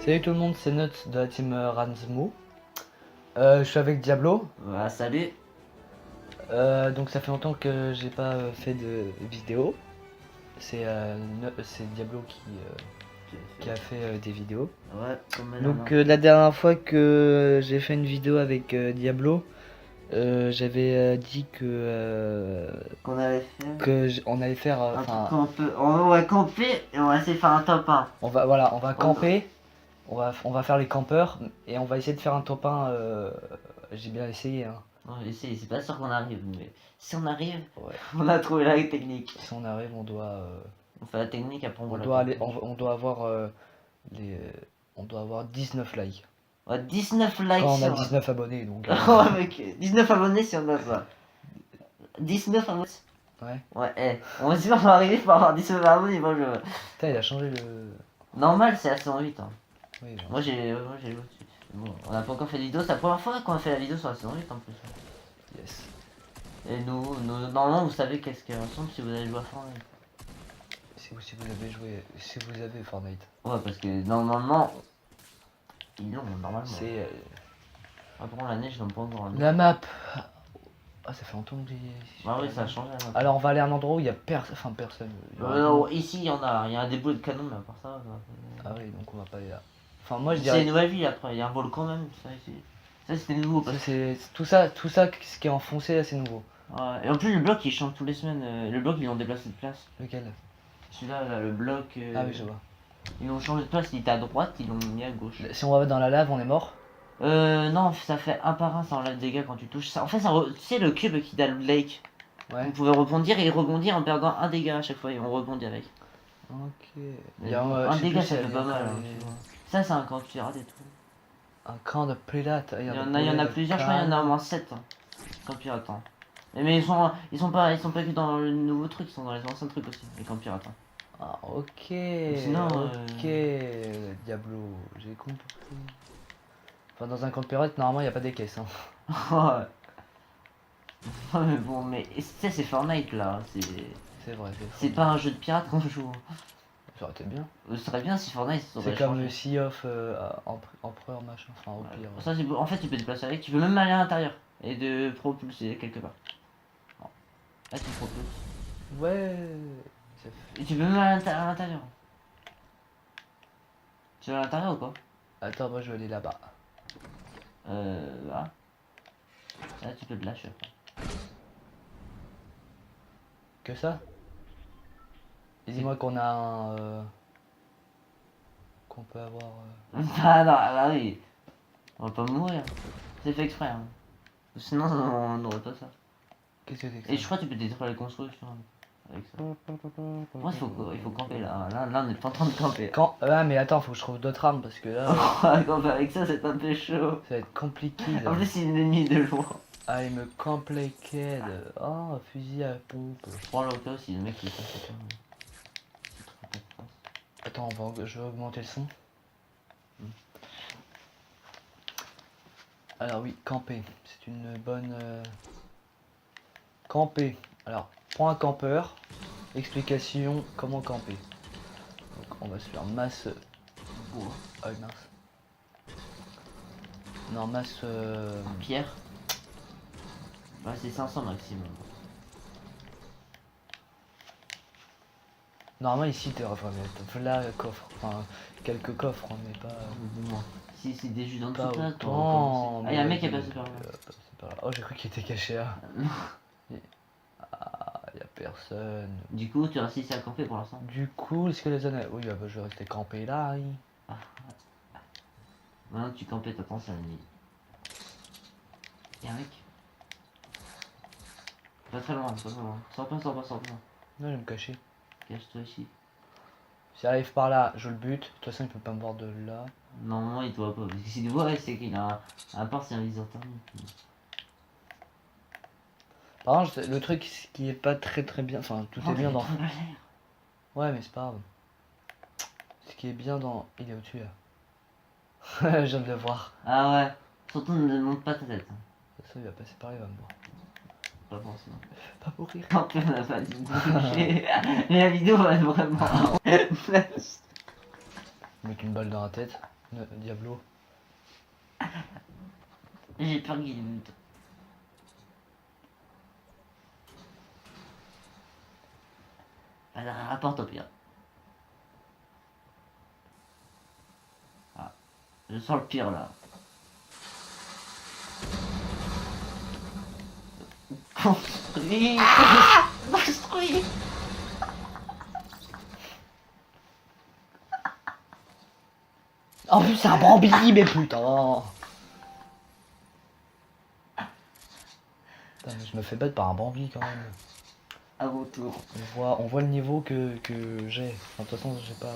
Salut tout le monde, c'est Nut de la team Ranzmo. Je suis avec Diablo. Voilà, salut. Donc ça fait longtemps que j'ai pas fait de vidéo. C'est Diablo qui a fait des vidéos. Ouais, comme Donc la dernière fois que j'ai fait une vidéo avec Diablo, j'avais dit qu'on avait fait. on allait faire Un truc qu'on peut. On va camper et on va essayer de faire un top 1. on va camper. On va faire les campeurs et on va essayer de faire un top 1. J'ai bien essayé. Hein. Non, c'est pas sûr qu'on arrive, mais si on arrive, Ouais. on a trouvé la technique. Si on arrive, on doit. On fait la technique, après on On voit doit, la aller, on doit avoir on doit avoir 19 likes. Ouais, 19 likes. Quand on a sur- 19 abonnés donc. Ouais, mec, 19 abonnés si on a ça. 19 abonnés. Ouais. Ouais, on va essayer d'arriver pour avoir 19 abonnés. Moi, je... Putain, il a changé le. Normal, c'est à 108. Hein. Oui, genre. Moi, j'ai le au-dessus. Bon, on n'a pas encore fait de vidéo, c'est la première fois qu'on a fait la vidéo sur la saison 8 en plus. Yes. Et nous, normalement, vous savez qu'est-ce qu'elle ressemble si vous avez joué à Fortnite. Si vous avez joué. Si vous avez Fortnite. Ouais, parce que normalement. Ils l'ont, normalement. C'est. Après, la neige, ils l'ont pas encore. La map. Ah, ça fait longtemps que j'ai. Ah oui, ça a changé. Là, Alors, on va aller à un endroit où il y a personne. ici, il y en a. Il y a un début de canon, mais à part ça. Ah oui, donc on va pas aller là. Enfin, moi je C'est dirais. une nouvelle ville après. Il y a un volcan même. Ça, c'était nouveau. Ça, Parce... c'est tout ça, ce qui est enfoncé là, c'est nouveau. Ouais. Et en plus, le bloc, il change tous les semaines. Le bloc, ils l'ont déplacé de place. Lequel? Celui-là, là, le bloc. Ah oui, je vois. Ils l'ont changé de place. Il était à droite, ils l'ont mis à gauche. Si on va dans la lave, on est mort. Non, ça fait un par un, ça enlève des dégâts quand tu touches. Ça, en fait, tu sais, le cube qui dans le lake. Ouais. On pouvait rebondir et rebondir en perdant un dégât à chaque fois et on rebondit avec. Ok. Mais bon, un dégât, ça fait pas mal. Hein, les- tu vois. Ça, c'est un camp pirate et tout. Un camp de pirates. Il y en a plusieurs, je crois, il y en a au moins 7. Hein, camps pirates. Hein. Mais ils sont pas que dans le nouveau truc, ils sont dans les anciens trucs aussi, les camps pirates. Hein. Ah, ok. Sinon, ok. Diablo, j'ai compris. Enfin, dans un camp de pirates, normalement, il n'y a pas des caisses. Hein. Ouais. Ouais, mais bon, mais c'est Fortnite là. C'est vrai. C'est pas un jeu de pirate qu'on joue. Ça aurait été bien. Ce serait bien si Fortnite aurait C'est comme changé. le Sea of Empereur machin. Enfin, au pire. Ça, en fait, tu peux te déplacer avec, tu peux même aller à l'intérieur et de propulser quelque part. Bon. Là, tu propulses. Ouais. Et tu peux même aller à l'intérieur. Tu vas à l'intérieur ou pas? Attends, moi je vais aller là-bas. Là. Là, tu peux te lâcher. Que ça? Dis-moi qu'on a un. Qu'on peut avoir. Ah non, bah oui. On va pas mourir. C'est fait exprès. Hein. Sinon, on n'aurait pas ça. Qu'est-ce que c'est que ça? Et je crois que tu peux détruire les constructions avec ça. Moi, il faut camper là. Là, on est pas en train de camper. Ah, mais attends, faut que je trouve d'autres armes parce que là. Camper avec ça, c'est un peu chaud. Ça va être compliqué. En plus, c'est une ennemie de loin. I'm complicated. Oh, fusil à pompe. Je prends l'auto aussi, le mec il est pas fait. Attends, je vais augmenter le son. Alors oui, camper. C'est une bonne... Camper. Alors, point campeur. Explication, comment camper. Donc on va se faire masse... Ah oui, mince. Non, masse... Pierre. Bah c'est 500 maximum. Normalement ici tu devrais mettre là coffre. Enfin, quelques coffres, mais pas... Si c'est des jus dans Pas tout là, autant, ah, y'a un mec qui est passé par là. Oh, j'ai cru qu'il était caché là. Ah, y'a personne. Du coup, tu restes ici à camper pour l'instant. Du coup, est-ce que les zones... Oui, bah, je vais rester campé là. Oui. Maintenant que tu campais, t'attends, c'est la nuit. Y'a un mec. Pas très loin, pas très loin. Sors pas. Non, je vais me cacher. Cache-toi ici. S'il arrive par là, je le bute. De toute façon, il peut pas me voir de là. Normalement, il te voit pas. Parce que s'il te voit, c'est qu'il a un part, c'est un viseur thermique. Par contre, le truc ce qui est pas très bien. Enfin, tout est bien dans. Ouais, mais c'est pas grave. Ce qui est bien dans. Il est au-dessus là. Je viens de le voir. Ah ouais. Surtout ne monte pas ta tête. Ça, il va passer par là, il va me voir. Pas forcément. Pas mourir. Tant qu'on n'a pas dit bouger. Mais la vidéo va être vraiment. Mettre une balle dans la tête. Diablo. J'ai peur qu'il mute. Alors, rapporte au pire. Ah, je sens le pire là. Construit. Construit. En plus, c'est un Bambi, mais putain. Putain, mais je me fais battre par un Bambi quand même. À vos tours. On voit le niveau que j'ai. Enfin, de toute façon, j'ai pas.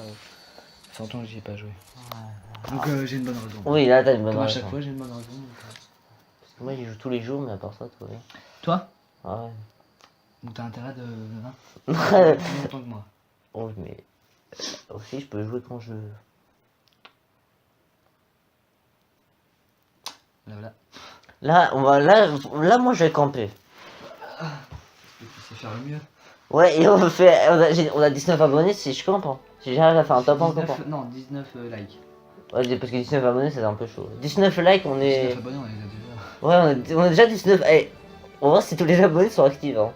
Ça fait longtemps que j'y ai pas joué. Donc j'ai une bonne raison. Oui, là t'as une bonne Comme à raison. chaque fois, j'ai une bonne raison. Parce que moi j'y joue tous les jours, mais à part ça, tout va bien. Toi Ah ouais. Donc t'as intérêt de vaincre Ouais. plus longtemps que moi. Bon, mais aussi je peux jouer quand je veux. Là, voilà. Là, là moi je vais camper. Tu sais faire le mieux. Ouais, et on a 19 abonnés si je campe. Hein. Si j'arrive à faire un top 1 campant. Non, 19 likes. Ouais, parce que 19 abonnés c'est un peu chaud. 19 likes, on 19 est. abonnés, on les a déjà. Ouais, on est déjà 19. Eh, on va voir si tous les abonnés sont actifs. Hein.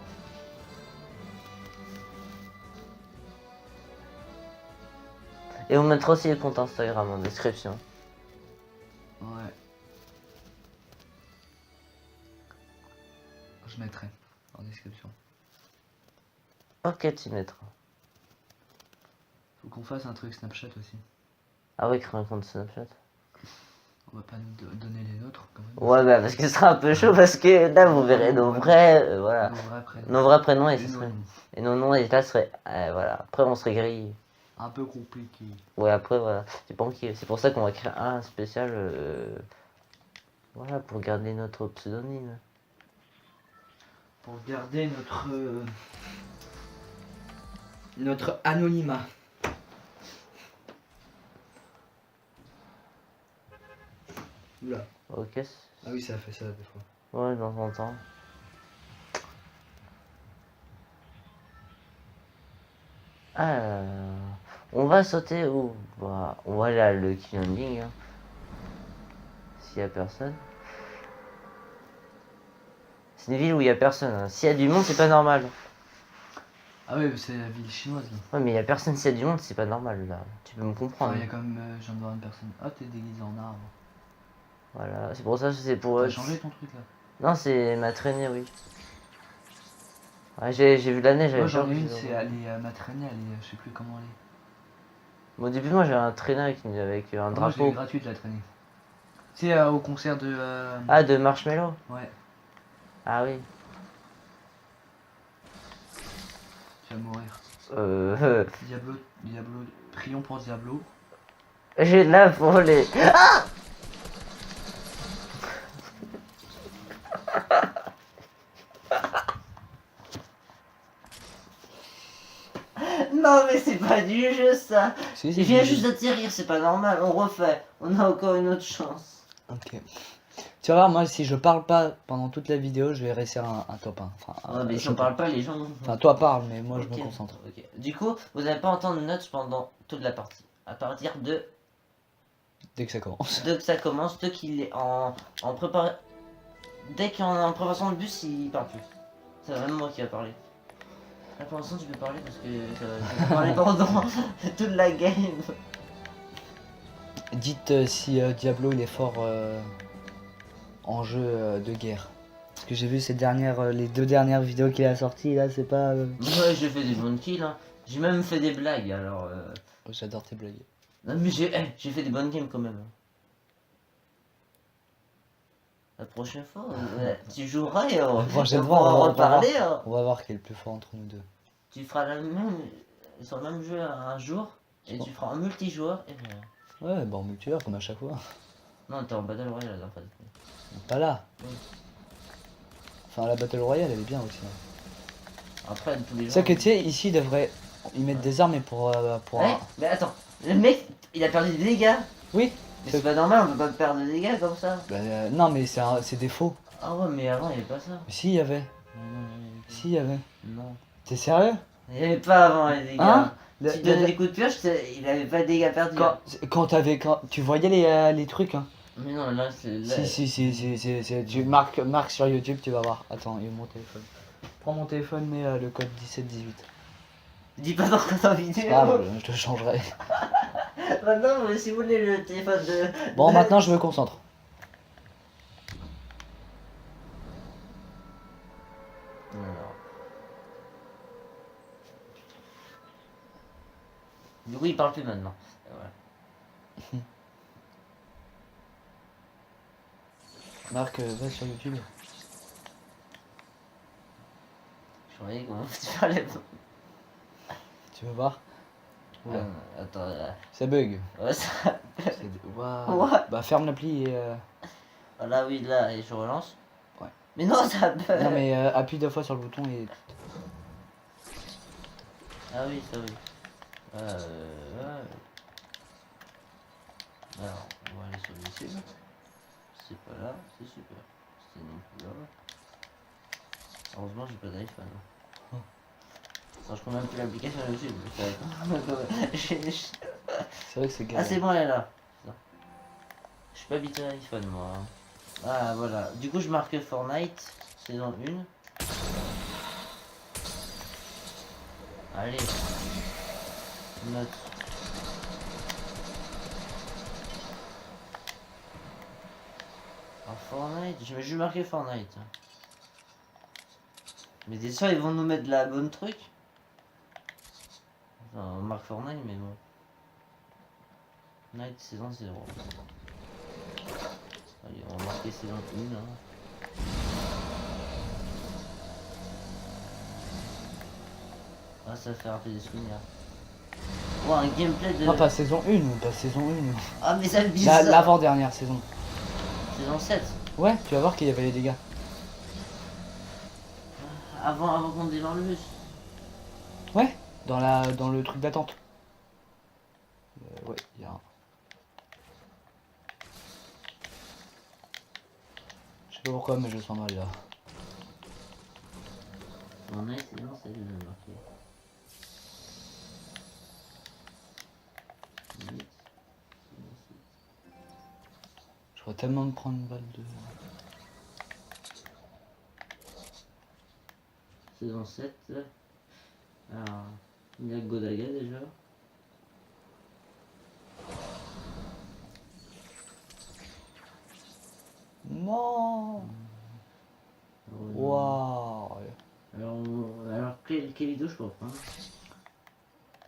Et on mettra aussi le compte Instagram en description. Ouais. Je mettrai en description. Ok, tu mettras. Faut qu'on fasse un truc Snapchat aussi. Ah oui, créer un compte Snapchat. On va pas nous donner les nôtres quand même. Ouais, bah parce que ce sera un peu chaud parce que là vous verrez nos vrais. Voilà. Nos vrais prénoms. Nos vrais prénoms et, Et ce nos serait... noms. et nos noms et là ce serait. Voilà. Après on serait grillé. Un peu compliqué. Ouais, après voilà. C'est pas qui. C'est pour ça qu'on va créer un spécial. Voilà, pour garder notre pseudonyme. Pour garder notre anonymat. Oula. Ok. Ah oui, ça a fait ça des fois. Ouais, dans un temps. On va sauter où bah, on va aller à le Kyanding. Hein. S'il y a personne. C'est une ville où il y a personne. Hein. S'il y a du monde, c'est pas normal. Ah oui, c'est la ville chinoise là. Ouais, mais il y a personne s'il y a du monde, c'est pas normal là. Tu peux me comprendre. Il y a quand même, je viens de voir une personne. Ah, t'es déguisé en arbre. Voilà, c'est pour ça que c'est pour. T'as changé ton truc là? Non, c'est ma traînée, oui. Ouais, j'ai vu la neige, Moi j'avais j'en peur ai que une, je- c'est ma traînée, elle est, je sais plus comment elle est. Bon, au début, moi j'avais un traînée avec un Moi je l'ai drapeau. eu gratuite la traînée. C'est au concert de. Ah, de Marshmello. Ouais, Ah oui. tu vas mourir. Diablo, prions pour Diablo. J'ai de la pour les. Non, mais c'est pas du jeu ça. Si, Il vient juste d'atterrir, c'est pas normal. On refait. On a encore une autre chance. Ok. Tu vas voir, moi si je parle pas pendant toute la vidéo, je vais réussir un top 1. Enfin, Ouais, mais si je on peux- parle pas, les gens. Enfin, toi parle, mais moi je Ok, me concentre. ok. Du coup, vous n'allez pas entendre notes pendant toute la partie. À partir de Dès que ça commence. que ça commence, dès qu'il est en préparation. Dès qu'il est en préparation de bus, il parle plus. C'est vraiment moi qui va parler. Là pour l'instant tu peux parler parce que tu vas parler pendant toute la game. Dites si Diablo il est fort en jeu de guerre. Parce que j'ai vu les 2 dernières vidéos qu'il a sorties là, c'est pas. Ouais, j'ai fait des bonnes kills, hein. J'ai même fait des blagues alors. J'adore tes blagues. Non mais j'ai fait des bonnes games quand même. La prochaine fois, tu joueras et on Prochaine on fois, pourra on va reparler. Hein. On va voir qui est le plus fort entre nous deux. Tu feras sur le même jeu un jour et tu feras un multijoueur et voilà. Ouais, bah en multijoueur comme à chaque fois. Non, t'es en Battle Royale la dernière fois. Pas là. Oui. Enfin, la Battle Royale elle est bien aussi. Hein. Après, tous les C'est gens. ça que tu sais, ici ils devraient y mettre des armes et pour. Ouais, mais attends, le mec il a perdu des dégâts. Oui. Mais c'est pas normal, on peut pas perdre des dégâts comme ça. Bah, non, mais c'est des faux. Ah ouais, mais avant il y avait pas ça. Mais si, il y avait. Non, Si, il y avait. non. T'es sérieux? Il y avait pas avant les dégâts. Hein? Tu donnais des coups de pioche, il avait pas de dégâts perdus. Quand tu voyais les trucs, hein. Mais non, là, c'est. Là... Si, tu marques sur YouTube, tu vas voir. Attends, il est où mon téléphone? Prends mon téléphone, mets le code 1718. Dis pas dans ta vidéo. C'est pas grave, je te changerai. Maintenant, si vous voulez le téléphone de. Bon, maintenant je me concentre. Alors. Du coup, il parle plus maintenant. Voilà. Marc, va sur YouTube. Je croyais comment tu parlais. Tu veux voir? Oula. Attends. Ça bug. Ouais, ça. Waouh. Ouais. Bah ferme l'appli et... Là, oui, là, et je relance. Ouais. Mais non, ça bug. Non mais appuie 2 fois sur le bouton et... Ah oui, ça oui. Alors, on va aller sur YouTube. C'est pas là, c'est super. C'est non plus là. Heureusement, j'ai pas d'iPhone. Non, je connais même plus l'application YouTube. C'est vrai que c'est Ah, galère. c'est bon, elle est là. Je suis pas habitué à l'iPhone, moi. Ah, voilà. Du coup, je marque Fortnite, saison 1. Allez. Note. Alors, Fortnite, je vais juste marquer Fortnite. Mais des fois, ils vont nous mettre la bonne truc. Enfin, on marque Fortnite, mais bon. Night saison 0. Allez, on va marquer saison 1. Hein. Ah, ça fait un peu des souvenirs. Oh, un gameplay de. Non, pas saison 1, pas saison 1. Ah, mais ça me bizarre. L'avant-dernière saison. Saison 7. Ouais, tu vas voir qu'il y avait les dégâts. Avant qu'on démarre le bus. Ouais, dans le truc d'attente. Ouais, il y a un... Je sais pas pourquoi, mais je sens mal là. On a saison 7, je vais marquer. Je voudrais tellement me prendre une balle de... Saison 7. Alors, il y a Godaga déjà. Non. Waouh. Alors quelle vidéo je peux reprendre?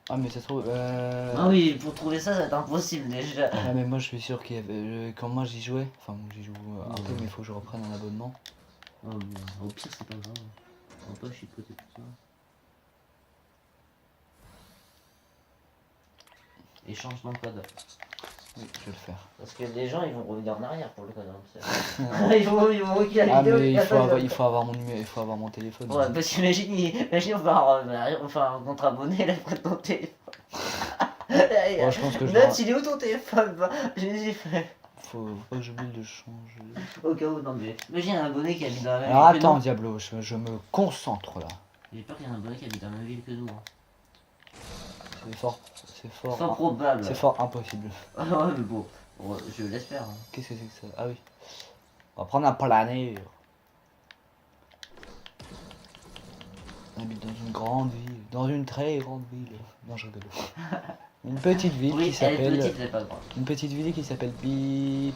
Ah mais ça se trouve... Ah oui, pour trouver ça, c'est impossible déjà. Ah mais moi je suis sûr qu'il y avait... Quand moi j'y jouais, enfin j'y joue un peu mais il faut que je reprenne un abonnement. Oh, bon, au pire c'est pas grave. On va pas chipoter tout ça. Échange mon code. Oui, je vais le faire. Parce que les gens ils vont revenir en arrière pour le code. Hein, ils vont reculer la Ah vidéo. mais il faut avoir mon numéro, il faut avoir mon téléphone. Ouais, parce qu'imagine, on va un contre abonné là près de ton téléphone. Ouais, je pense que je Note, il est où ton téléphone? J'ai fait. Faut pas que j'oublie de le changer. Au cas où, non mais. Imagine un abonné qui habite dans la même Alors ville que attends nous. Diablo, je me concentre là. J'ai peur qu'il y ait un abonné qui habite dans la même ville que nous. Hein. C'est fort. Fort probable. C'est fort impossible. Ah ouais, mais bon, je l'espère. Hein. Qu'est-ce que c'est que ça? Ah oui. On va prendre un planeur. On habite dans une grande ville, dans une très grande ville. Non, je rigole. Une petite ville Oui, qui s'appelle. elle est petite, elle est pas grande. Une petite ville qui s'appelle Bip.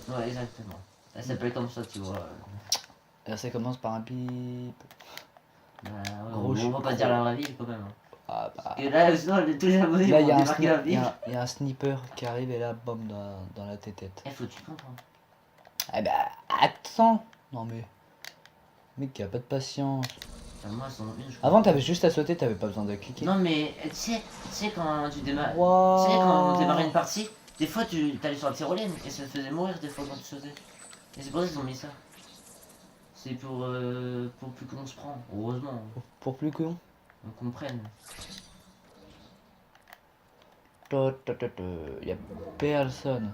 Ouais, exactement. Elle s'appelle comme ça, tu vois. Alors ça commence par un bip. Ouais, Gros on va pas dire la vraie ville quand même. Hein. Ah bah. Et là, sinon, tous les abonnés Là, vont démarquer la ville. il y a un sniper qui arrive et là, bam, dans la tête. Eh, faut tu comprends. Ah bah, attends. Non mais. Mec, y a pas de patience. Moi, son une, je Avant, t'avais juste à sauter, t'avais pas besoin de cliquer. Non, mais tu sais, quand tu démarres. Wow. Tu sais, quand on démarrait une partie, des fois, tu allais sur la tyrolienne et ça te faisait mourir des fois quand tu sautais. Et c'est pour ça qu'ils ont mis ça. C'est pour plus qu'on se prend, heureusement. Pour plus con. On comprenne. Y a personne.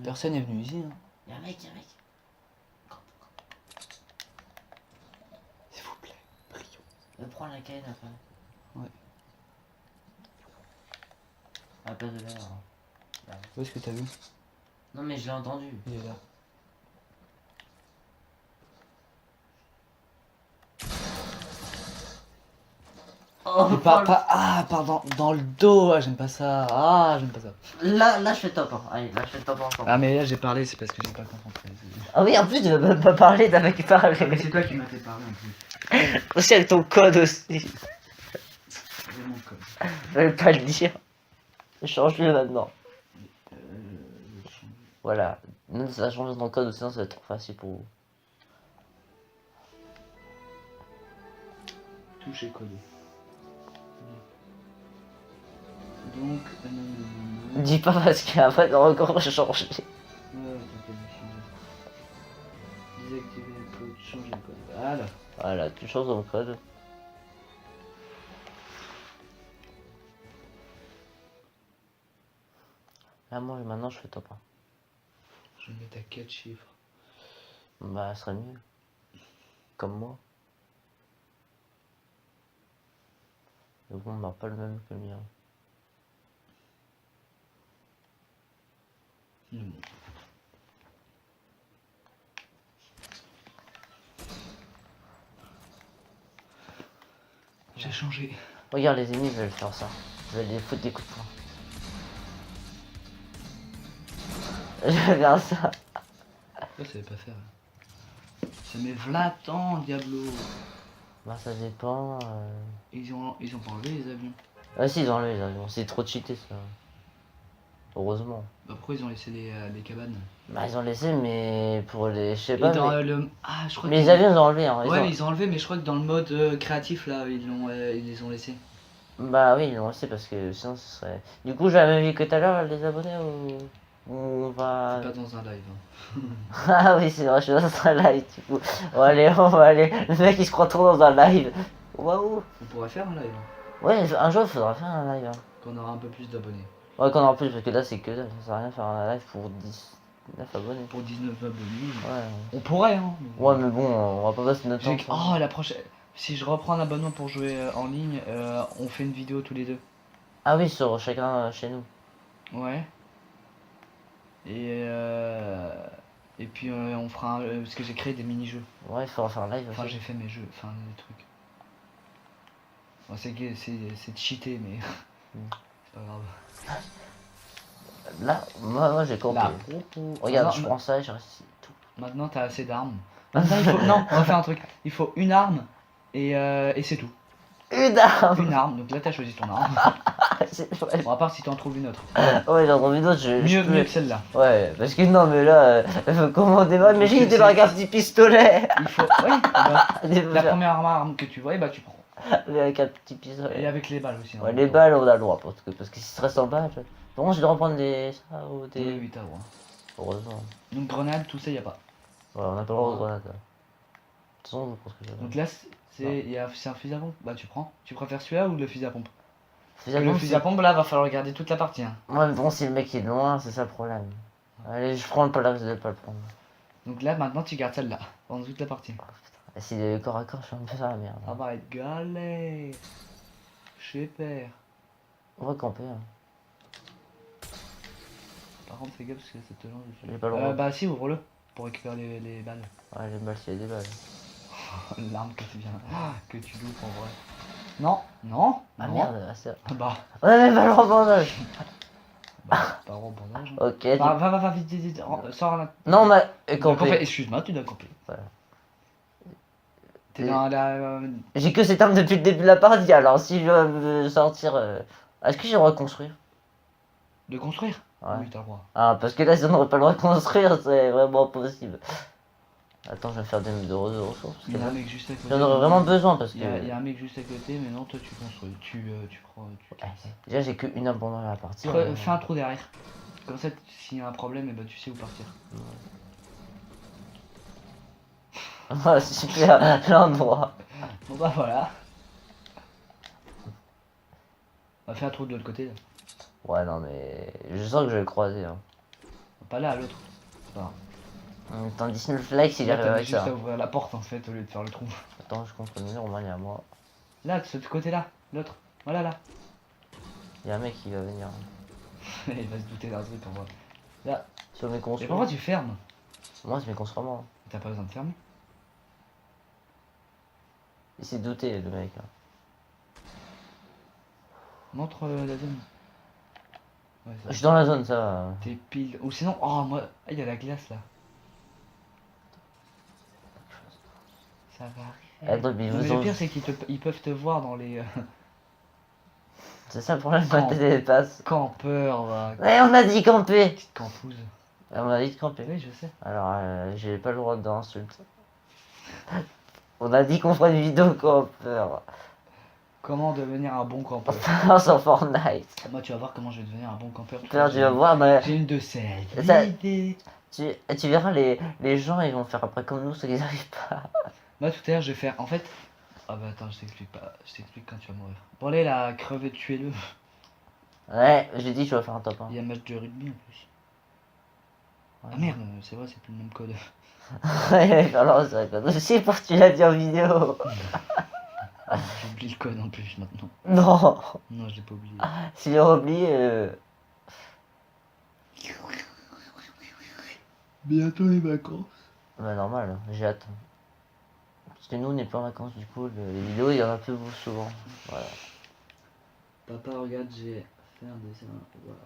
Personne est venu ici. Hein. Y'a un mec. S'il vous plaît, prions. Prends la canne après. Ouais. À la place de l'air. Là. Où est-ce que t'as vu? Non mais je l'ai entendu. Il est là. Oh, Ah, pardon, dans le dos, j'aime pas ça. Ah, j'aime pas ça. Là je fais top. Hein. Allez, là je fais top ensemble. Ah, mais là j'ai parlé, c'est parce que j'ai pas concentré. Ah oui, en plus, tu veux même pas parler d'un mec qui parle. Mais c'est toi qui m'as fait parler en plus. Aussi avec ton code aussi. J'ai mon code. Je vais pas le dire. Change-le maintenant. Voilà. Nous, ça va changer ton code aussi, sinon ça va être trop facile pour vous. Toucher codé. Donc, Dis pas parce qu'après, ça va encore changer. Désactiver le code, changer le code. Voilà. Voilà, tu changes ton code. Là, moi, maintenant, je fais top 1. Je vais mettre à 4 chiffres. Bah, ça serait mieux. Comme moi. Le bon, bah, pas le même que le mien. J'ai changé. Regarde, les ennemis veulent faire ça. Je vais les foutre des coups de poing. Je vais faire ça. Ça savait pas faire. Ça met vlatant, Diablo. Bah, ça dépend. Ils ont pas enlevé les avions. Ah, si, ils ont enlevé les avions. C'est trop cheaté, ça. Heureusement. Bah pourquoi ils ont laissé les cabanes? Bah, ils ont laissé, mais pour les. Je sais Et pas. dans Mais, le... Ah, je crois mais les qu'ils- avions, ils ont enlevé. Hein. Ouais, mais ils ont enlevé, mais je crois que dans le mode créatif là, ils les ont laissés. Bah oui, ils l'ont laissé parce que sinon ce serait. Du coup, j'ai la même vie que tout à l'heure, les abonnés ou on va. C'est pas dans un live. Hein. Ah oui, c'est vrai, je suis dans un live du coup. On va aller. Le mec il se croit trop dans un live. Waouh! On pourrait faire un live. Hein, Ouais, un jour il faudra faire un live. Hein. quand on aura un peu plus d'abonnés. Ouais, qu'on en plus, parce que là c'est que dalle, ça sert à rien de faire un live pour 19 abonnés. Pour 19 abonnés. Ouais. On pourrait, hein. Ouais, mais bon, on va pas passer notre temps. Oh, la prochaine. Si je reprends un abonnement pour jouer en ligne, on fait une vidéo tous les deux. Ah oui, sur chacun chez nous. Ouais. Et puis on fera parce que j'ai créé des mini-jeux. Ouais, il faudra faire un live Enfin, aussi. j'ai fait mes jeux, enfin des trucs. Bon, c'est cheaté, mais c'est pas grave. Là, moi j'ai compris. Là. Regarde, Maintenant- je prends ça et je reste ici. Tout. Maintenant, t'as assez d'armes. Maintenant, il faut... Non, on va faire un truc. Il faut une arme et c'est tout. Une arme! Une arme. Donc là, t'as choisi ton arme. Ouais, Bon, à part si t'en trouves une autre. ouais j'ai entendu d'autres, Mieux que celle-là. Ouais, parce que non, mais là, comment on démarre? Mais j'ai débarqué un petit pistolet! Il faut. Ouais, bah, la Avec première arme que tu vois, bah tu prends. un petit Et pistolet. avec les balles aussi. hein. Ouais, les balles, on a le droit, parce que si ça reste en balles. Par contre, je dois reprendre des. Ça ou des. Oui, oui, t'as le droit. Heureusement. Donc grenade, tout ça, y a pas. Ouais, on a pas le droit de grenade. Là. De toute façon, je pense que j'ai. Donc là, c'est un fusil à pompe. Bah tu prends. Tu préfères celui-là ou le fusil à pompe? Fusil à Parce que le pompe, fusil à pompe, là, va falloir regarder toute la partie. Hein. ouais, mais bon, si le mec est loin, c'est ça le problème. Allez, je prends pas le risque de pas le prendre. Donc là, maintenant, tu gardes celle-là pendant toute la partie. Oh, putain. Et si le corps à corps, je suis un peu ça la merde. Ça va être galère. Chez père. On va camper. Hein. Par contre, fais gaffe parce que ça te lance dessus. J'ai pas le droit. Bah si, ouvre-le pour récupérer les balles. Ouais, les balles, s'il y a des balles. L'arme que tu viens, que tu loupes en vrai. Non, non, Ah non. merde, ah, c'est. Bah, On a même pas le bandage. pas en bandage. Ok. Va, vite, vite, sors là. Non, mais. Tu dois camper. Camper. Excuse-moi, tu dois camper. Voilà. T'es dans la. J'ai que cette arme depuis le début de la partie, alors si je veux sortir. Est-ce que j'ai le droit de construire? De construire. Ouais. Oui, t'as le droit. Ah, parce que là, si on n'aurait pas le droit de construire, c'est vraiment possible. Attends, je vais faire des ressources. Parce que Il y a un là, mec juste à côté. j'en aurais vraiment besoin parce que. Il y a un mec juste à côté, mais non, toi tu construis. Tu prends. Tu Ouais, déjà, j'ai que une arme pendant la partie. Fais un trou derrière. Comme ça, s'il y a un problème, et bah, tu sais où partir. Ah, super, l'endroit. Bon bah voilà. On va faire un trou de l'autre côté là. Ouais, non, mais. Je sens que je vais le croiser. Hein. Pas là, à l'autre. Attends, 19 likes, il Là, arrive t'as avec juste ça. à ouvrir la porte en fait au lieu de faire le trou. Attends, je compte le numéro, moi, il y a moi. Là, de ce côté-là. L'autre. Voilà, là. Il y a un mec qui va venir. Il va se douter d'un truc en vrai. Là. Sur mes Mais construits. pourquoi tu fermes? Moi, c'est mes construits. T'as pas besoin de fermer. Il s'est douté, le mec. Là. Montre la zone. Ouais, Je suis dans la zone, ça va. t'es pile. Ou sinon, oh, moi. Ah, il y a la glace là. Ça va arriver. Attends, mais Non, mais vous le en- pire, c'est ils peuvent te voir dans les. C'est ça le problème, Quand- ma tête elle passe. Campeurs, va. Ouais, on a dit camper. Petite campouse. On a dit de camper. Oui, je sais. Alors, j'ai pas le droit d'insulter. On a dit qu'on ferait une vidéo campeur. Comment devenir un bon campeur? Sur Fortnite. Moi, tu vas voir comment je vais devenir un bon campeur. Père, tu vas voir, mais J'ai une de celles. Ça- Idée. tu verras, les gens ils vont faire après comme nous, ceux qui n'arrivent pas. Moi, tout à l'heure, je vais faire. En fait. Ah bah attends, je t'explique pas. Je t'explique quand tu vas mourir. Bon, allez, la crever, tuez-le. Ouais, j'ai dit, je vais faire un top 1. Il y a un match de rugby en plus. Ouais. Ah merde, c'est vrai, c'est plus le même code. Ouais, alors ça va. Je sais pas si tu l'as dit en vidéo. J'oublie le code en plus maintenant. Non, Non, je l'ai pas oublié. si j'ai oublié. Bientôt les vacances. Bah, normal, j'ai hâte. Parce que nous, on n'est pas en vacances, du coup, les vidéos, il y en a peu souvent. Voilà. Papa, regarde, j'ai fait un dessin. Voilà.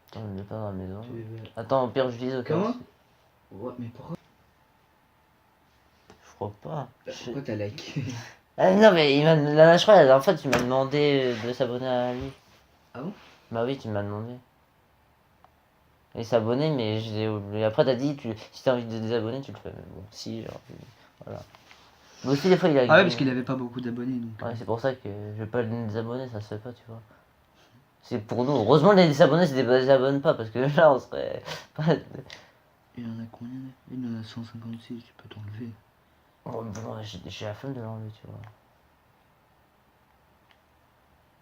Attends, on n'est pas dans la maison. Tu veux- Attends, au pire, je vise au cas où. Comment? Ouais, mais pourquoi? Je crois pas. Pourquoi t'as liké? Ah, non, mais je crois, la dernière fois, tu m'as demandé de s'abonner à lui. Ah bon? Bah oui, tu m'as demandé. Et s'abonner, mais je l'ai oublié. Après, t'as dit, si t'as envie de te désabonner, tu le fais. Mais bon, si, genre, voilà. Mais aussi, des fois, il a. Ah ouais, parce qu'il avait pas beaucoup d'abonnés donc. Ouais, c'est pour ça que je vais pas le désabonner, ça se fait pas, tu vois. C'est pour nous. Heureusement, les désabonnés, c'est des désabonnent pas, parce que là, on serait pas. Il en a combien? Il en a 156, tu peux t'enlever. Bon, j'ai la flemme de l'enlever, tu vois.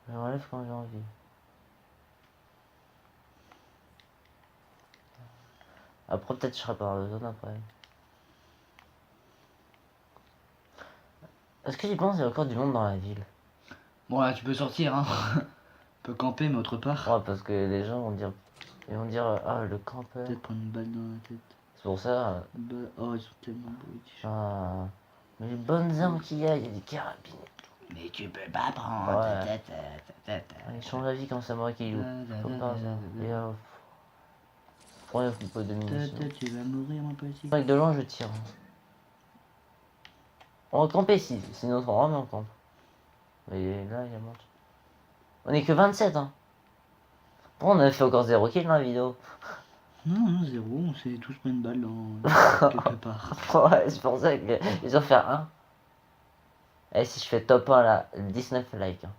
Je l'enlève quand j'ai envie. Après, peut-être je serai pas dans la zone après. Est-ce que tu penses qu'il y a encore du monde dans la ville? Bon là, tu peux sortir, hein. Tu peux camper, mais autre part. Ouais, parce que les gens vont dire. Ils vont dire, ah, le campeur. Peut-être prendre une balle dans la tête. C'est pour ça. Oh, ils sont tellement beaux, les t-shirts. Ah, mais les bonnes armes qu'il y a, il y a des carabines et tout. Mais tu peux pas prendre Ouais. ta tête. Ils changent la vie quand c'est moi qui joue. Comme par hasard. Et faut pas de munitions. Tu vas mourir, mon petit. Avec de loin, je tire. On va camper ici, c'est notre endroit, mais on campe. Et là, il y a monte. On est que 27, hein. Pourquoi on a fait encore 0 kill dans la vidéo? Non, zéro, on s'est tous pris une balle dans quelque part. Ouais, c'est pour ça que ils ont fait un. Et si je fais top 1 là, 19 likes. Hein.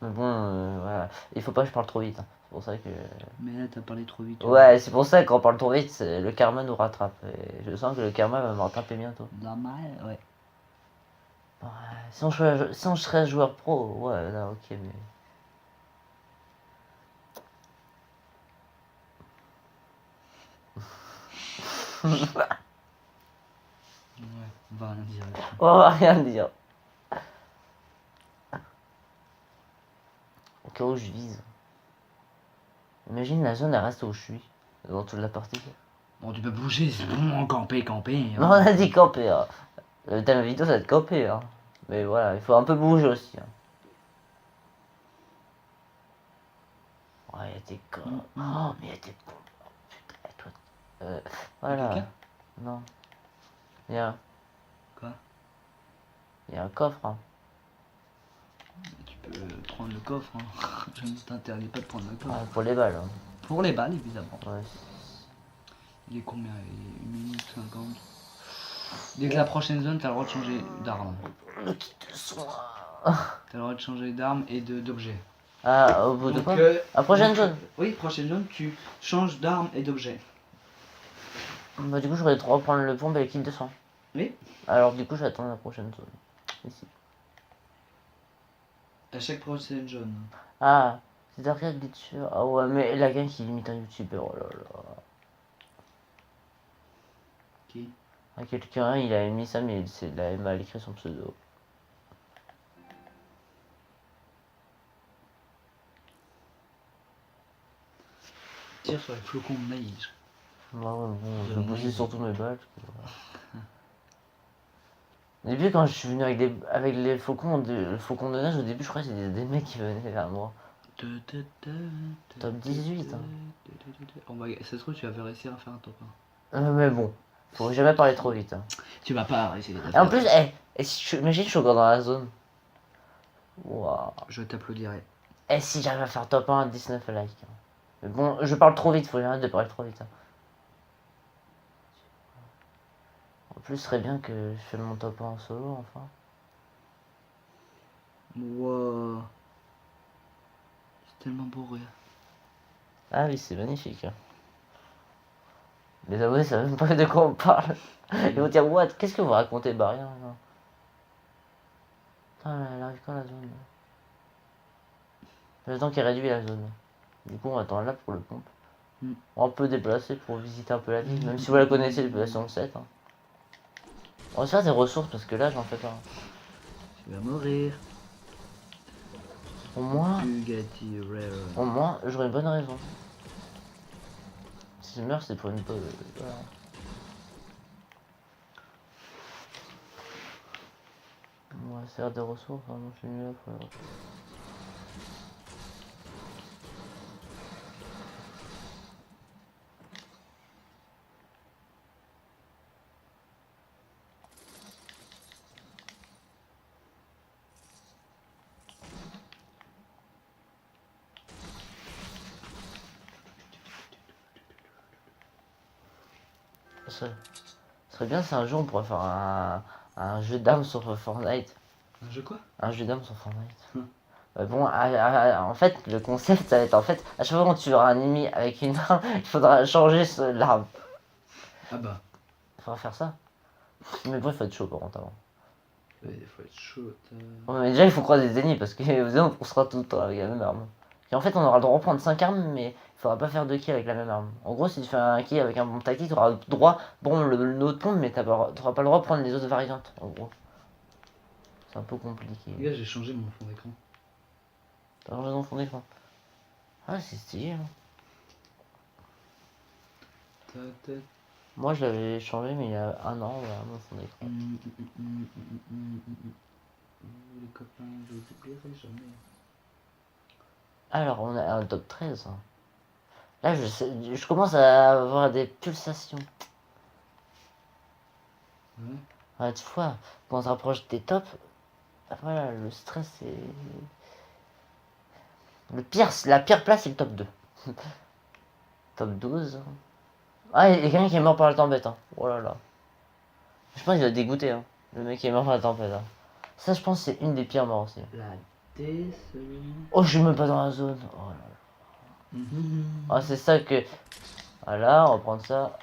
Mais bon, voilà. Il faut pas que je parle trop vite. Hein. C'est pour ça que. Mais là, t'as parlé trop vite. Ouais, c'est pour ça que quand on parle trop vite, le karma nous rattrape. Et je sens que le karma va me rattraper bientôt. Normal, ouais. Ouais, si on serait joueur pro, ouais, là, ok, mais. Ouais, on va rien dire. On va rien dire. Au cas où je vise. Imagine la zone elle reste où je suis. Dans toute la partie. Bon, tu peux bouger, c'est bon, camper. Non, on a dit camper. Hein. Le thème de la vidéo ça va être camper. Hein. Mais voilà, il faut un peu bouger aussi. Hein. Ouais, il y a des coffres. Oh, mais il y a des bombes. Oh, putain, et toi. Voilà. Quelqu'un Non. Il y a. Quoi? Il y a un coffre. Hein. Tu peux prendre le coffre, hein. Je ne t'interdis pas de prendre le coffre. Ouais, pour les balles. Hein. Pour les balles, évidemment. Ouais. Il est combien? Il est 1 minute 50. Dès que la prochaine zone, t'as le droit de changer d'arme. Le kit de soin. T'as le droit de changer d'arme et d'objet. Ah, au bout de quoi? À prochaine zone. Oui, prochaine zone, tu changes d'arme et d'objet. Bah du coup j'aurais trop à prendre le pompe et le kit de soin. Oui. Alors du coup je vais attendre la prochaine zone. Ici. À chaque prochaine zone. Ah, C'est Dark Glitcher. Ah ouais, mais la gang qui limite un youtubeur, oh là là. Qui? Ah, quelqu'un, il a mis ça, mais il a mal écrit son pseudo. Tire sur les flocons de maïs. Ouais, bon, je Ouais. bossais sur tous mes balles. Au début, quand je suis venu avec les faucons le faucon de neige, au début, je croyais que c'était des mecs qui venaient vers moi. Top 18, hein. Ça se trouve, tu vas réussir à faire un top 1. Mais bon, faut jamais parler trop vite. Hein. Tu vas pas réussir à Et faire en plus, imagine, je suis encore dans la zone. Waouh. Je t'applaudirai. Et si j'arrive à faire top 1 à 19 likes. Hein. Mais bon, je parle trop vite, faut que j'arrête de parler trop vite. Hein. En plus, ce serait bien que je fasse mon top 1 en solo, enfin. Wow. C'est tellement beau, regarde. Ah oui, c'est magnifique. Hein. Les abonnés savent même pas de quoi on parle. Ils vont dire, what? Qu'est-ce que vous racontez? Bah rien. Non. Putain, elle arrive quand la zone? Le temps qui réduit la zone. Du coup, on attend là pour le pompe. On peut déplacer pour visiter un peu la ville, même si vous la connaissez depuis la saison 7. Hein. On va se faire des ressources parce que là, j'en fais pas. Tu vas mourir. Au moins, Bugatti Rare. au moins, j'aurais une bonne raison. Si je meurs, c'est pour une bonne. Voilà. On va se faire des ressources, hein. Moi, je suis nul là pour les ressources. Ce serait bien si un jour on pourrait faire un jeu d'armes sur Fortnite. Un jeu quoi? Un jeu d'armes sur Fortnite. Bon, en fait, le concept, ça va être en fait, à chaque fois qu'on tuera un ennemi avec une arme, il faudra changer l'arme. Ah bah. Il faudra faire ça. Mais bon, il faut être chaud par contre avant. Il faut être chaud. Ouais, mais déjà, il faut croiser des ennemis parce que sinon, on sera tout le temps avec la même arme. Et en fait, on aura le droit de prendre 5 armes, mais il faudra pas faire 2 kills avec la même arme. En gros, si tu fais un kill avec un bombe tactique, tu auras le droit de prendre l'autre pompe, mais tu n'auras pas le droit de prendre les autres variantes. En gros, c'est un peu compliqué. Les gars, j'ai changé mon fond d'écran. T'as changé ton fond d'écran? Ah, c'est stylé. Hein. Moi, je l'avais changé, mais il y a un an, voilà, mon fond d'écran. Les copains, je les oublierai jamais. Alors, on a un top 13. Hein. Là, je commence à avoir des pulsations. Ouais. Ouais, tu vois, quand on se rapproche des tops, voilà, le stress c'est. La pire place c'est le top 2. Top 12. Ah, il y a quelqu'un qui est mort par la tempête. Hein. Oh là là. Je pense qu'il va dégoûter. Hein. Le mec qui est mort par la tempête. Hein. Ça, je pense, c'est une des pires morts aussi. La déception. Oh, je suis même pas dans la zone. Oh là là. Ah, c'est ça que. Voilà, on va prendre ça.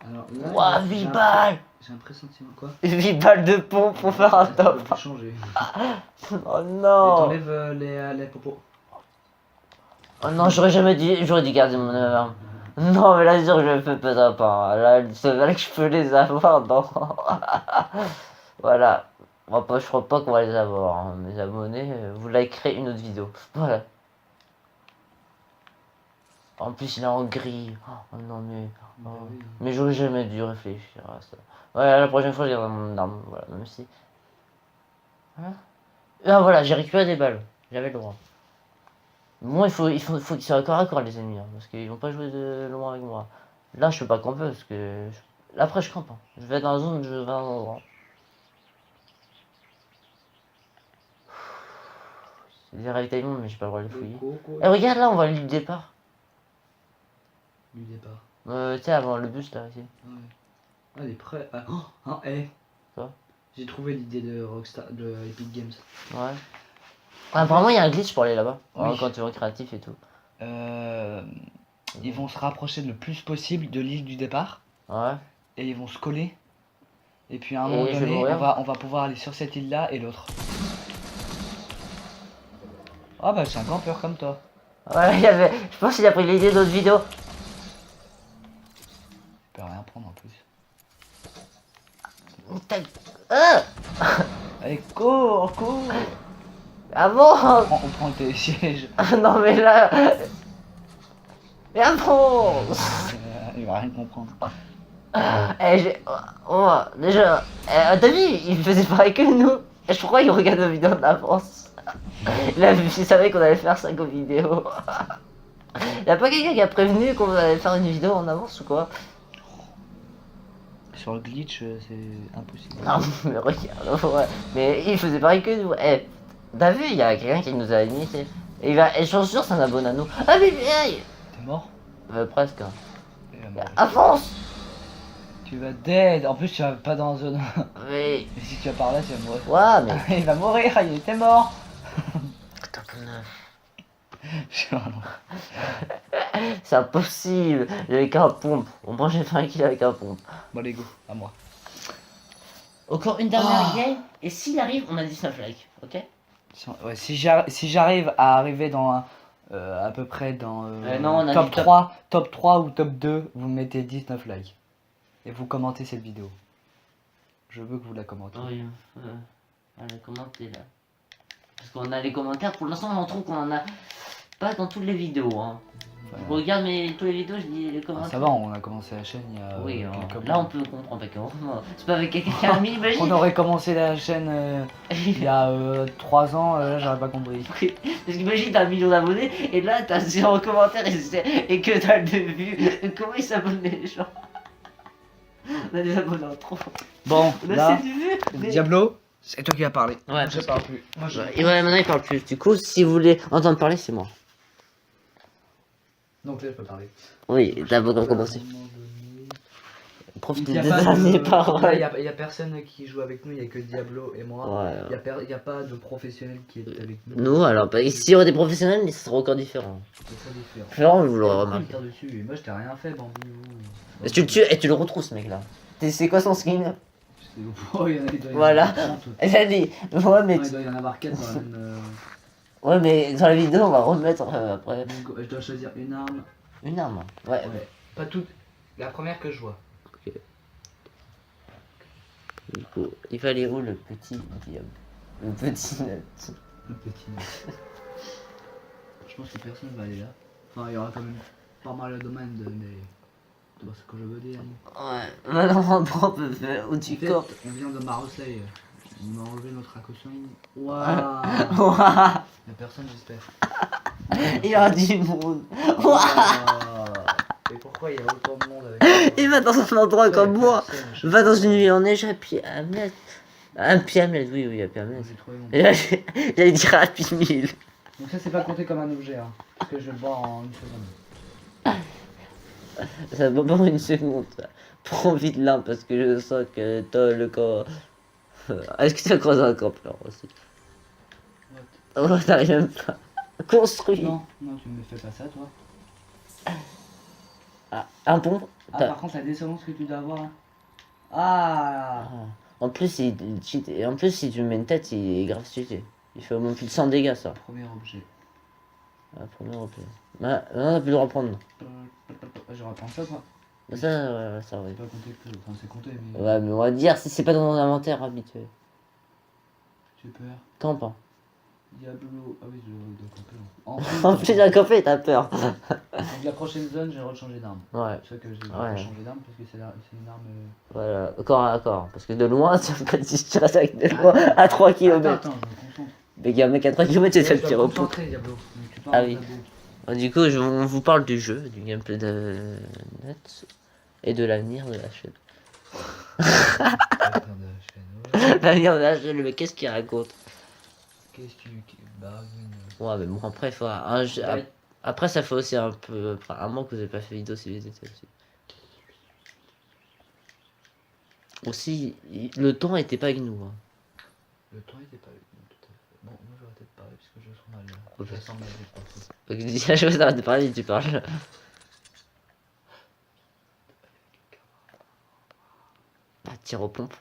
Alors là, Ouah, 8 balles. J'ai un pressentiment. Quoi? 8 balles de pompe pour faire un top. Tu peux changer. Oh non. T'enlèves les popos. Oh non, j'aurais dû garder mon arme. Non, mais là, sûr, je fais pas top. Hein. Là, c'est vrai que je peux les avoir. Non. Voilà. Je crois pas qu'on va les avoir. Hein. Mes abonnés, vous likerez une autre vidéo. Voilà. En plus, il est en gris. Oh non, mais. Oh. Oui, hein. Mais j'aurais jamais dû réfléchir à ça. Ouais, la prochaine fois, je garderai mon arme. Voilà, même si. Voilà. Ah, voilà, j'ai récupéré des balles. J'avais le droit. Bon, il faut qu'ils soient corps à corps les ennemis, hein, parce qu'ils vont pas jouer de loin avec moi. Là, je peux pas camper parce que. Là, après, je campe. Hein. Je vais dans la zone, je vais dans un endroit. C'est des ravitaillements, mais j'ai pas le droit de les fouiller. Et regarde là, on voit l'île du départ. Du départ. Tu sais, avant le bus là, ici. Ouais. Ah, les prêts. Ah, oh, hein, hey. Quoi? J'ai trouvé l'idée de Rockstar, de Epic Games. Ouais. Ah, apparemment, il y a un glitch pour aller là-bas. Oui. Quand tu vas en créatif et tout. Ils vont se rapprocher le plus possible de l'île du départ Ouais. et ils vont se coller. Et puis à un Et moment je vais donné, mourir. on va pouvoir aller sur cette île-là et l'autre. Ah bah c'est un campeur comme toi. Ouais, je pense qu'il a pris l'idée d'autres vidéos. Je peux rien prendre en plus. Allez, cours, cours. Avance. On prend le télésiège. Non mais là... Mais avance. Il va rien comprendre. Déjà, t'as vu, il faisait pareil que nous. Je crois qu'il regarde nos vidéos d'avance. Il savait qu'on allait faire 5 vidéos. Y'a pas quelqu'un qui a prévenu qu'on allait faire une vidéo en avance ou quoi? Sur le glitch, c'est impossible. Non, mais regarde, ouais. Mais il faisait pareil que nous. T'as vu, il y a quelqu'un qui nous a imité. Et je suis sûr c'est un abonné à nous. Ah mais aïe. T'es mort? Presque. Il va mourir. Avance. Tu vas dead. En plus, tu vas pas dans la zone. Mais... Et si tu vas par là, tu vas mourir. Ouais, mais... Il va mourir, il était mort. C'est impossible. J'avais qu'un pompe. Au moins j'ai fait un kill avec un pompe. Bon, les go, à moi. Encore une dernière game. Et s'il arrive, on a 19 likes. Ok? Ouais, si j'arrive à arriver dans à peu près dans non, on a top dit 3 ou top 2, vous mettez 19 likes. Et vous commentez cette vidéo. Je veux que vous la commentez. Oui, allez, commentez là. Parce qu'on a les commentaires, pour l'instant on trouve qu'on en a pas dans toutes les vidéos. Hein. Enfin, Je regarde toutes les vidéos, je lis les commentaires. ça va, on a commencé la chaîne il y a Oui, quelques là mois. on peut comprendre avec c'est pas avec quelqu'un qui a mis, imagine. On aurait commencé la chaîne il y a 3 ans, là j'aurais pas compris. Oui, parce qu'imagine t'as 1 million d'abonnés et là t'as 0 commentaires et que t'as le vues. Comment ils s'abonnent les gens? On a des abonnés en trop. Bon, On a là, assez de vues. Mais... Diablo, c'est toi qui vas parler. Ouais, Je parle plus. Moi, Et ouais, maintenant il parle plus. Du coup, si vous voulez entendre parler, c'est moi. Donc là je peux parler. Oui, t'as beau commencer. Profitez Il y a des pas de- dernières là, paroles. il y a personne qui joue avec nous, il y a que Diablo et moi. Ouais. Il y a pas de professionnel qui est avec nous. Nous, alors, bah, si on était professionnels, mais ce serait encore différent. C'est très différent. Florent, vous l'aurez Pourquoi il remarqué. tire dessus et moi je t'ai rien fait, bambou. Et tu le tues et tu le retrouves, ce mec-là. C'est quoi son skin? Oh, il y en a, il doit y en Voilà. avoir 30. Elle a dit, ouais, mais, Non, il doit y en avoir 4 dans la même. ouais, mais dans la vidéo, on va remettre après. Donc, je dois choisir une arme. Une arme. Ouais. Ouais. Pas toute. La première que je vois. Du coup, il fallait où le petit diable? Le petit net. Le petit. Je pense que personne va aller là. Enfin, il y aura quand même pas mal de monde, mais. Tu vois ce que je veux dire. Ouais. Maintenant, on peut faire où tu En fait, corps. on vient de Marseille. On a enlevé notre accouchement. Waouh. Ouah. Y'a personne, j'espère. Il y a du monde. Waouh. Et pourquoi il y a autant de monde avec Il va dans un endroit comme moi. Personne, Va dans une ville en neige à Hamlet. Un Hamlet, oui, oui, à Hamlet. J'ai trouvé mon. Et là, j'allais dire Happy Meal. Donc ça c'est pas compté comme un objet, hein, parce que je vais le voir en une seconde. Ça va pas une seconde. Ça. Prends vite là parce que je sens que toi le corps. Est-ce que tu as croisé un campeur aussi? Oh, t'arrives même pas. Construit. Non, non, tu me fais pas ça toi. Ah, un pont. Ah par contre la descendance que tu dois avoir. Hein. Ah. En plus, en plus, si tu mets une tête, il est grave cheaté. Il fait au moins plus de 100 dégâts ça. Premier objet. Ah, premier objet. Bah, on a plus le droit de prendre. Je reprends ça quoi. Bah, ça, ouais, ça va. C'est pas compté que. Enfin c'est compté mais. Ouais, mais on va dire si c'est pas dans mon inventaire habituel. J'ai peur. Campe. Hein. Diablo. Ah oui, je dois camper. En plus d'un campé, t'as peur. Donc la prochaine zone, j'ai rechangé d'arme. Ouais. C'est ça que j'ai Ouais. changé d'arme parce que c'est une arme. Voilà, corps à corps. Parce que de loin, tu vas pas te distraire avec de loin à 3 km. Attends, je me concentre. Mais il y a un mec à 3 km, c'est Ouais, le tir au pot. Diablo. Donc, tu Ah parles oui. de Diablo. Du coup, on vous parle du jeu, du gameplay de net et de l'avenir de la chaîne. L'avenir de la chaîne, mais qu'est-ce qu'il raconte? Qu'est-ce que tu. Bah, Ouais, mais bon, après, il faut un jeu. Ouais. Après, ça fait aussi un peu. Enfin, un mois que vous avez pas fait vidéo si vous étiez aussi. Aussi, le temps était pas avec nous. Hein. Le temps était pas avec nous, tout à fait. Bon, moi j'aurais peut-être parlé parce que je sens mal. Ok. Je sens mal d'être parti. Donc, je dis la chose, t'arrêtes de parler, tu parles. Ah, tir aux pompes.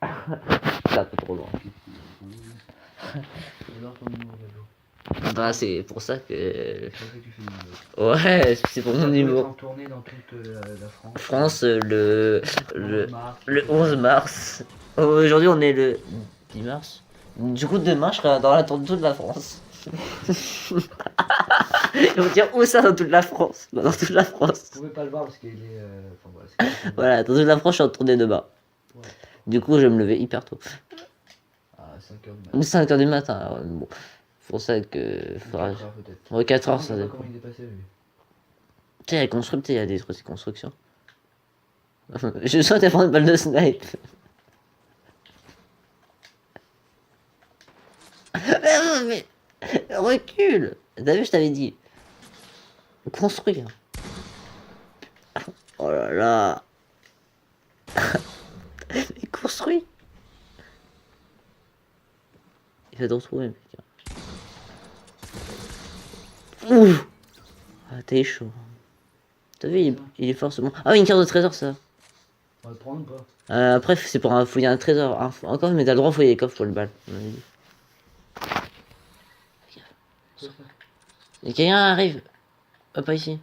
C'est un peu trop loin. J'adore ton nouveau vélo. Bah, c'est pour ça que. C'est pour ça que tu fais du niveau. Ouais, c'est pour mon Ça peut être niveau. en tournée dans toute la France. France, 11 mars. le 11 mars. Aujourd'hui, on est le 10 mars. Du coup, demain, je serai dans la tournée de toute la France. Ils vont dire où ça dans toute la France? Bah, dans toute la France. Vous pouvez pas le voir parce qu'il est. Enfin voilà, c'est Voilà, dans toute la France, je suis en tournée demain. Ouais. Du coup, je vais me lever hyper tôt. À 5h du matin. 5h du matin. Alors, bon. C'est pour ça que. Faudra... 4 heures peut-être. Ouais, 4 heures, Je ça sais pas dépend. comment il est passé lui. Tu sais, il y a construit, il y a des trucs de construction. Je sens t'as prendre une balle de snipe. Mais recule. T'as vu, je t'avais dit. Construire. Oh là là. Mais construis. Il va te retrouver, mec. Ouh. Ah, t'es chaud. T'as vu, il est forcément. Ah oui, une carte de trésor, ça. On va le prendre ou pas? Après, c'est pour fouiller un trésor. Encore, mais t'as le droit de fouiller les coffres pour le bal. C'est ça. Et quelqu'un arrive. Hop, pas ici.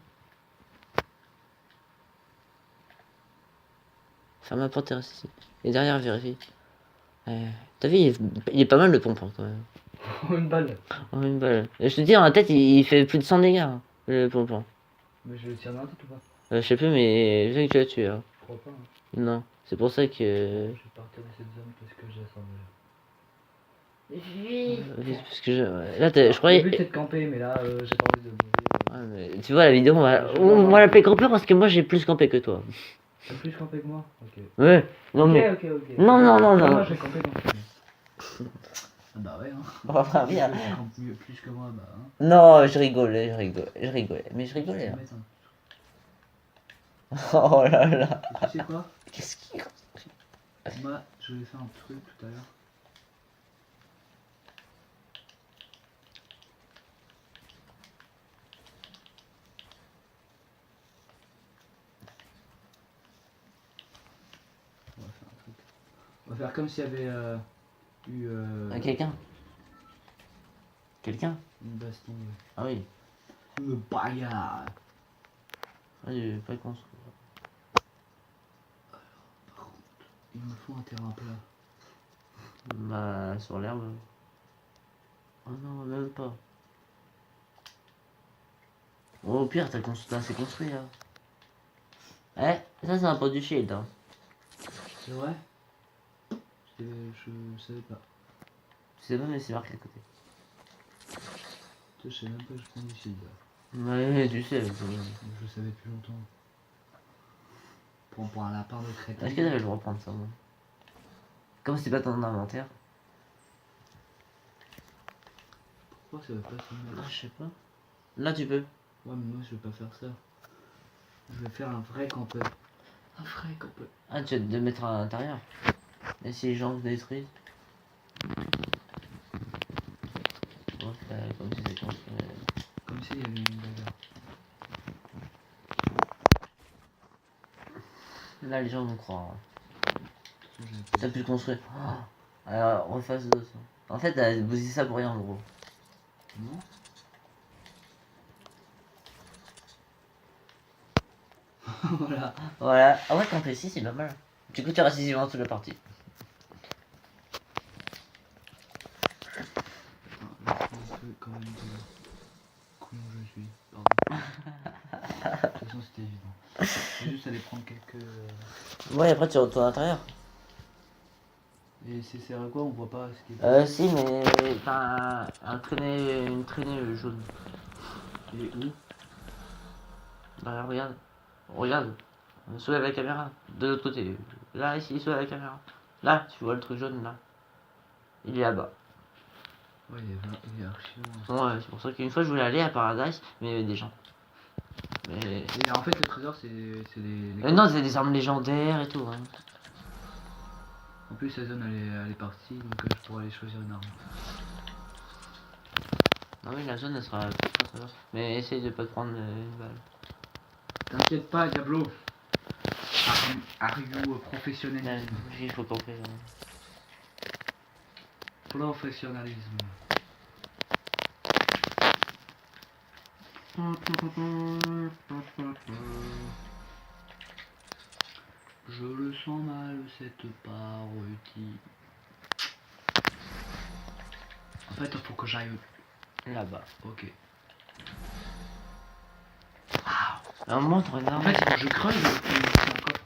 Ferme la porte, t'es resté ici. Et derrière, vérifie. T'as vu, il est pas mal le pompon quand même. Une balle. Oh, une balle. Et je te dis, dans la tête, il fait plus de 100 dégâts, hein, le pompon. Mais je le tire dans la tête ou pas? Je sais plus, mais je sais que tu l'as tué. Hein. Je crois pas. Hein. Non, c'est pour ça que. Je vais partir de cette zone parce que j'ai ça. Parce que je... Là, je croyais. Le but c'est de camper, mais là j'ai pas envie de mourir. Ouais, mais tu vois, la vidéo, on va l'appeler camper parce que moi j'ai plus campé que toi. T'as plus campé que moi? Ok. Ouais, non mais. Ok. Non, non, non, Moi non. j'ai campé dans le film. Ah bah ouais, hein. Oh, bah, bien. Tu campes mieux plus que moi, bah hein. Non, je rigolais. Mais je rigolais. Hein. Mettre Oh là là. Et tu sais quoi? Qu'est-ce qu'il y a? Moi, je vais faire un truc tout à l'heure. On va faire un truc. On va faire comme s'il y avait eu Quelqu'un Quelqu'un une baston. Ah oui. Une bagarre. Ah, j'ai pas construit. Il me faut un terrain plat. Bah, sur l'herbe. Oh non, même pas. Oh, au pire, t'as assez construit là. Ça c'est un pot du shield. Hein. C'est vrai? Je savais pas. Tu sais pas, mais c'est marqué à côté. Je sais même pas que je prends du shield. Ouais, tu sais. Je savais depuis longtemps. Pour un lapin de crétin. Est-ce que t'avais le droit de prendre ça, moi? Comme c'est pas ton inventaire. Pourquoi ça veut pas se Ah, mettre? je sais pas. Là, tu peux. Ouais, mais moi je vais pas faire ça. Je vais faire un vrai campeur. Un vrai campeur. Ah, tu vas te mettre à l'intérieur. Et si les gens se détruisent. Ouais, comme si c'était construit. Comme s'il y avait une bagarre. Là, les gens vont croire. Hein. De toute façon, T'as pu le construire. Oh. Alors, refasse de ça. En fait, t'as bousillé ça pour rien, en gros. Non? Voilà. Voilà. Ah ouais, camper ici, c'est pas mal. Du coup, tu restes ici pendant toute la partie. Attends, je peux quand même dire comment je suis. Pardon. De toute façon, c'était évident. J'ai juste allé prendre quelques. Ouais, après, tu retournes à l'intérieur. Et c'est à quoi? On voit pas ce qui est. Si, mais t'as une traînée jaune. Il est où? Bah, regarde. Regarde. Soulève la caméra. De l'autre côté. Là, ici, soulève la caméra. Là, tu vois le truc jaune, là. Il est là-bas. Ouais, il est archi loin. Ouais, c'est pour ça qu'une fois, je voulais aller à Paradise, mais il y avait des gens. Mais... Et en fait, le trésor, c'est les. non, c'est des armes légendaires et tout. Hein. En plus, la zone elle est partie, donc je pourrais aller choisir une arme. Non, oui, la zone, elle sera très bien. Mais essaye de pas te prendre une balle. T'inquiète pas, Diablo. Are you professionnel? Là, il faut camper. Hein. Professionnalisme. Je le sens mal cette parodie. En fait, il faut que j'aille là-bas. Ok. À un moment, tu En regardes. fait, il faut que je creuse. C'est un coffre.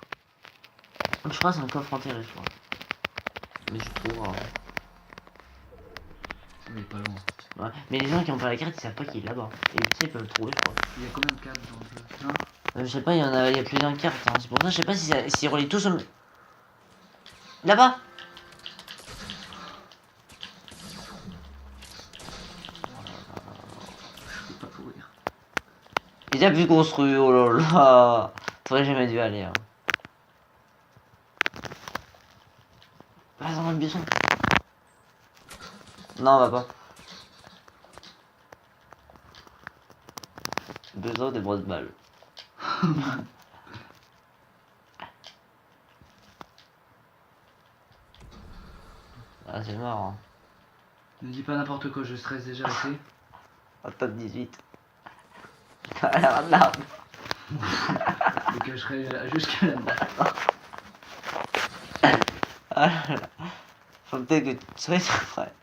Je crois que c'est un coffre enterré, je crois. Mais je trouve. On est pas loin. Ouais. Mais les gens qui ont pas la carte, ils savent pas qu'il est là-bas. Et tu sais, ils peuvent le trouver, je crois. Il y a combien de câbles dans le jeu? Je sais pas, il y a plusieurs cartes. Hein. C'est pour ça, je sais pas s'ils relient tous au... Là-bas. Je peux pas courir. Il a plus construit, oh là là. T'aurais jamais dû aller. Hein. Reste dans le buisson. Non, on va pas. Besoin des grosses balles. Ah, c'est marrant. Ne dis pas n'importe quoi, je stresse déjà assez. En top 18. T'as l'air là. Je me cacherai jusqu'à la mort. Ah là là. Faut peut-être que tu sois prêt.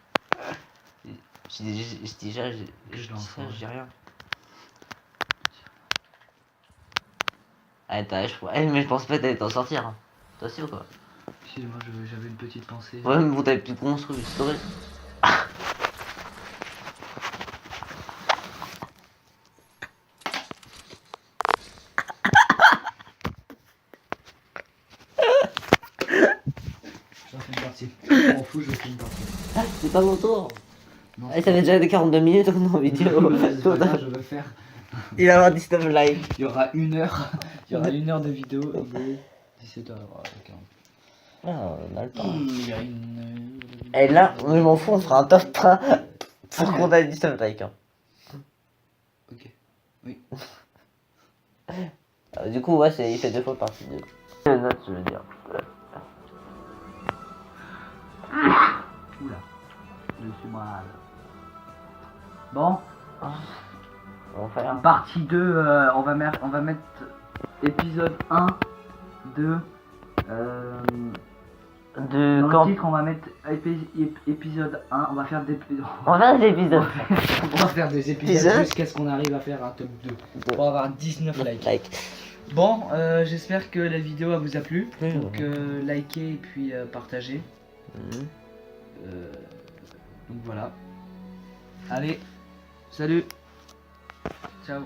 Je dis ça, je dis rien. Ah, t'as, mais je pense pas que t'allais t'en sortir. Hein. Toi aussi ou quoi? Excuse-moi, j'avais une petite pensée. Ouais, mais vous t'avez pu construire une story. J'en fais une partie. Je m'en fous, je fais une partie. C'est pas mon tour. Non, Ah, ça fait déjà 42 minutes en vidéo. c'est pas grave, je vais faire. Il va avoir 19 likes. Il y aura 1 heure. Il y aura 1 heure de vidéo. Il est 17h. Ah, on a le temps. Il y a une. Et là, je m'en fous, on fera un top 1 pour qu'on ait 19 likes. Hein. Ok. Oui. Du coup, ouais, il fait 2 fois partie de. Je note, je veux dire. Oula. Je suis mal. Bon. On va faire. Partie 2, on va mettre épisode 1, 2. Dans Quand... le titre, on va mettre épisode 1. On va faire des. On va faire des épisodes. On va faire des épisodes jusqu'à ce qu'on arrive à faire un top 2. Pour avoir 19 likes. Bon, j'espère que la vidéo vous a plu. Oui, Donc, likez et puis partagez. Donc voilà. Allez, salut. Ciao.